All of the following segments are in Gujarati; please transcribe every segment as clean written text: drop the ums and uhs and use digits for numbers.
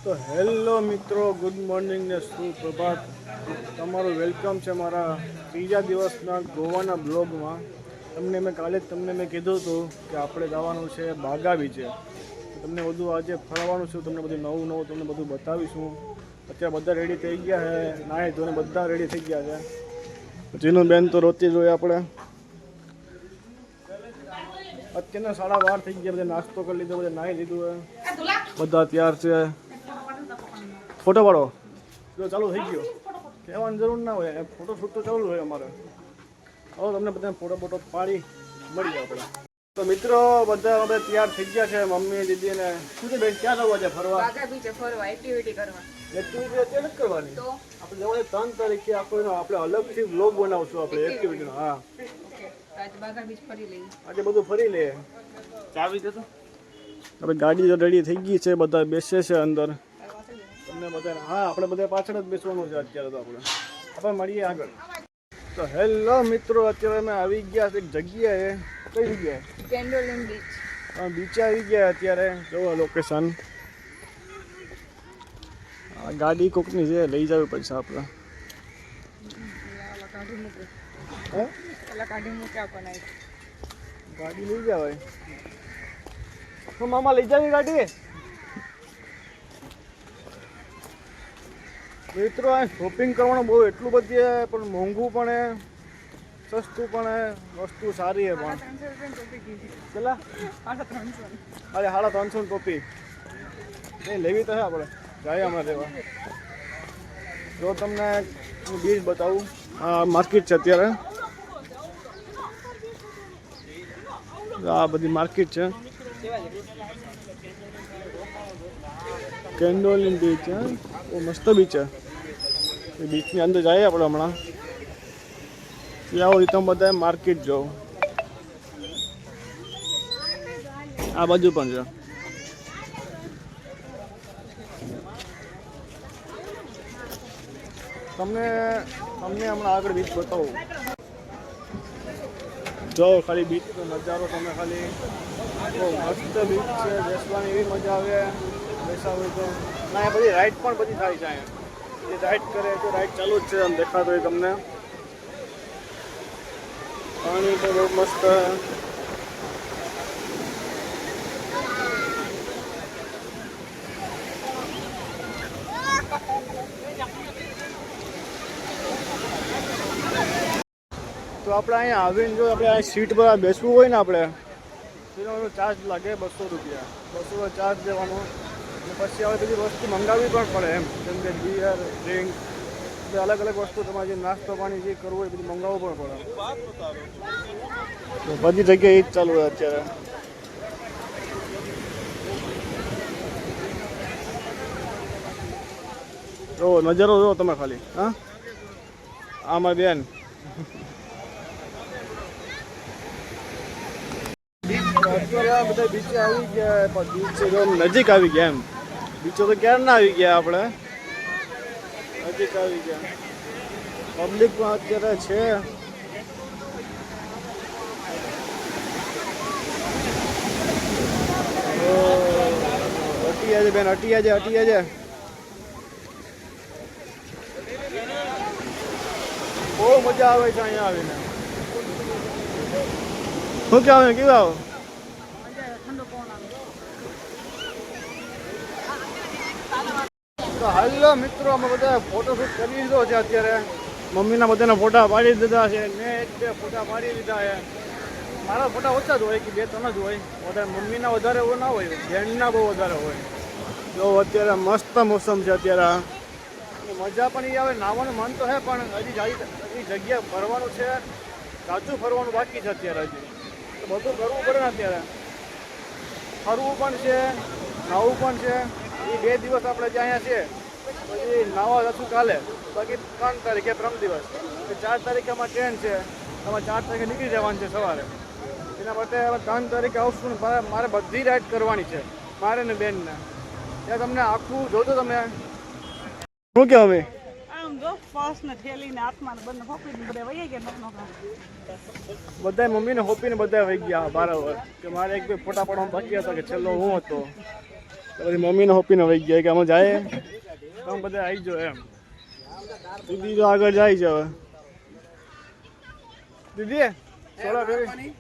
તો હેલો મિત્રો, ગુડ મોર્નિંગ ને સુપ્રભાત. તમારું વેલકમ છે મારા ત્રીજા દિવસના ગોવાના બ્લોગમાં. તમને મેં કીધું હતું કે આપણે જવાનું છે બાગા બીચે. તમને બધું આજે ફરવાનું છું, તમને બધું નવું તમને બધું બતાવીશું. અત્યારે બધા રેડી થઈ ગયા છે, નાહી ધોઈને બધા રેડી થઈ ગયા છે. જીનું બેન તો રોતી જોઈએ આપણે. અત્યારના 12:30 થઈ ગયા, બધા નાસ્તો કરી લીધો, બધા નાહી લીધું, બધા તૈયાર છે. ફોટો પાડો જો ચાલુ થઈ ગયો, કહેવાની જરૂર ના હોય, ફોટો શૂટ તો ચાલુ હોય અમારે. હવે તમને બધા ફોટો પાડી મળીએ આપણે. તો મિત્રો બધા હવે તૈયાર થઈ ગયા છે, મમ્મી દીદી ને. શું છે બેન, ક્યાં જવા છે ફરવા? બાગા બીચે ફરવા, એક્ટિવિટી કરવા. એક્ટિવિટી અત્યારે જ કરવાની. તો આપણે જવાનું 3 તારીખે. આપણે અલગથી વ્લોગ બનાવશું આપણે એક્ટિવિટીનો. હા આજે બાગા બીચ ફરી લઈએ, આજે બધું ફરી લે. ચાવી દે તો. હવે ગાડી રેડી થઈ ગઈ છે, બધા બેસે છે અંદર. તમને બધા હા, આપણે બધા પાછળ જ બેસવાનું છે અત્યારે. તો આપણે મળીએ આગળ. તો હેલો મિત્રો, અત્યારે અમે આવી ગયા એક જગ્યાએ. કઈ જગ્યાએ? કેન્ડોલિન બીચ. બીચે આવી ગયા અત્યારે. જોવો લોકેશન. ગાડી કોકની છે, લઈ જવી પડશે આપણે. ગાડી લઈ જવાય. તો મામા લઈ જાવી ગાડી. મિત્રો આ શોપિંગ કરવાનું બહુ એટલું બધું, પણ મોંઘું પણ સસ્તું પણ, વસ્તુ સારી છે પણ. કેટલા? 350. અરે 350 ટોપી એ લેવી તો છે આપણે. જાય હમણાં લેવા. જો તમને બીચ બતાવું, આ માર્કેટ છે અત્યારે. આ બધી માર્કેટ છે. કેન્ડોલિન બીચ છે, બહુ મસ્ત બીચ છે. એ બીચની અંદર જઈએ આપણે હમણાં. આવો રીતે બધા માર્કેટ જાઓ. આ બાજુ પણ છે. તમને હમણાં આગળ બીચ બતાવું. જો ખાલી બીચનો નજારો તમે ખાલી. બહુ મસ્ત બીચ છે, બેસવાની એવી મજા આવે. બેસા હોય તો ના, એ બધી રાઈડ પણ બધી થાય છે અહીંયા. એ રાઈડ કરે તો રાઈડ ચાલુ જ છે, આમ દેખાતો હોય તમને. પાણી તો બહુ મસ્ત. તો આપણે અહીંયા આવીને જો આપણે આ સીટ પર બેસવું હોય ને, આપણે એનો ચાર્જ લાગે 200 રૂપિયા. 200 ચાર્જ દેવાનો. અને પછી હવે બધી વસ્તુ મંગાવવી પણ પડે એમ, જેમ કે બિયર, ડ્રિંક, અલગ અલગ વસ્તુ તમારે જે નાસ્તો પાણી જે કરવું હોય એ બધું મંગાવવું પણ પડે. બધી જગ્યાએ એ જ ચાલુ હોય અત્યારે. જો નજારો જો તમે ખાલી. હા, આમાં બેન અત્યારે બધા બીચે આવી ગયા, પણ બીચ નજીક આવી ગયા એમ. બીચો તો ક્યારે ના આવી ગયા, આપણે નજીક આવી ગયા. પબ્લિક પણ અત્યારે છે. અટિયા છે બેન, અટિયા છે. બહુ મજા આવે છે અહીંયા આવીને. શું કહેવાય, કેવું આવો? તો હાલો મિત્રો, અમે બધા ફોટોશૂટ કરી લીધો છે અત્યારે. મમ્મીના બધાના ફોટા પાડી દીધા છે. મેં 1-2 ફોટા પાડી લીધા છે. મારા ફોટા ઓછા જ હોય કે 2-3 જ હોય. વધારે મમ્મીના વધારે એવું ના હોય, બેનના બહુ વધારે હોય. જો અત્યારે મસ્ત મોસમ છે અત્યારે. મજા પણ એ આવે. નાહવાનું મન તો છે, પણ હજી જગ્યા ફરવાનું છે. સાચું ફરવાનું બાકી છે અત્યારે. હજી તો બધું કરવું પડે ને અત્યારે. ફરવું પણ છે, નાહવું પણ છે. એ 2 દિવસ આપણે જે અહીંયા છે, પછી નાહવા જશું કાલે. બાકી 3 તારીખે પ્રમ દિવસ. 4 તારીખે અમારે ટ્રેન છે. તમારે 4 તારીખે નીકળી જવાનું છે સવારે. એના માટે 3 તારીખે આવશું ને મારે બધી રાઈડ કરવાની છે, મારે ને બેનને. ત્યાં તમને આખું જોજો તમે. શું કે હવે બધા મમ્મીને હોપીને બધા વહી ગયા બરાબર. કે મારે 1-2 ફોટા પાડવામાં બાકી હતા, કે છેલ્લો હું હતો. પછી મમ્મીને હોપીને વહી ગયા કે અમે જાય તો બધા આવી જાઓ એમ. દીદી તો આગળ જાય છે હવે. દીદી સોડા પીવી?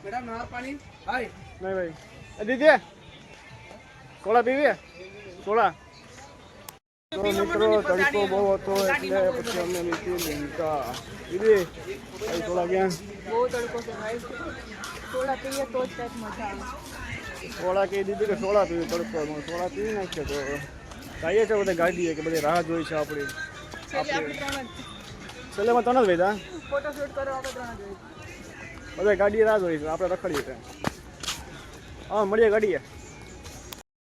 મેડમ ના પાણી હાય નહીં ભાઈ. દીદી સોડા પીવી? સોડા તો મિત્રો તડકો બહુ હતો એટલે પછી અમને નીચે લીધા. દીદી ભાઈ સોડા ક્યાં? બહુ તડકો છે ભાઈ. થોડા પીએ તો જ કંઈક મજા આવે. સોડા કહી દીધું કે સોડા પીવી તડકો સોડા પીવી નાખીએ તો જઈએ છે બધા ગાડીએ કે બધી રાહ જોઈ છે આપણી. છેલ્લે આપણે ત્રણ જ છેલ્લેમાં તને જ વેધા ફોટોશૂટ કરવા આપણે ત્રણ જ હોય. બધા ગાડીએ રાહ જોઈ છે આપણે રખડીએ છે. હા મળીએ ગાડીએ.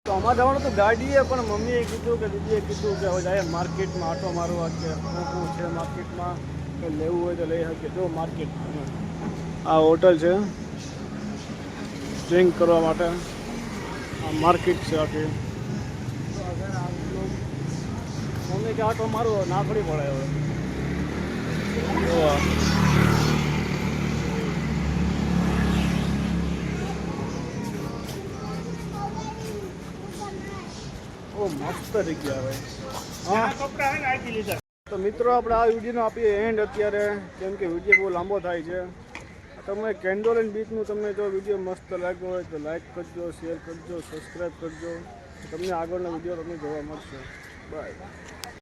તો અમારે જવાનું તો ગાડીએ પણ મમ્મીએ કીધું કે દીદીએ કીધું કે હવે જાય માર્કેટમાં આટો મારવા કે શું છે માર્કેટમાં કે લેવું હોય તો લઈ શકીએ. જો માર્કેટ આ હોટલ છે ડ્રિંક કરવા માટે. આ માર્કેટ છે આખી. મમ્મી કે આટો મારો ના પડી પડે હવે. જોવા ઓ મસ્ત જગ્યા ભાઈ. હા તો મિત્રો આપણે આ વિડીયોનો આપીએ એન્ડ અત્યારે, કેમ કે વિડીયો બહુ લાંબો થાય છે. તમે કેન્ડોલેન બીચનું તમને જો વિડીયો મસ્ત લાગ્યો હોય તો લાઈક કરજો, શેર કરજો, સબસ્ક્રાઈબ કરજો. તમને આગળનો વિડીયો તમને જોવા મળશે. બાય.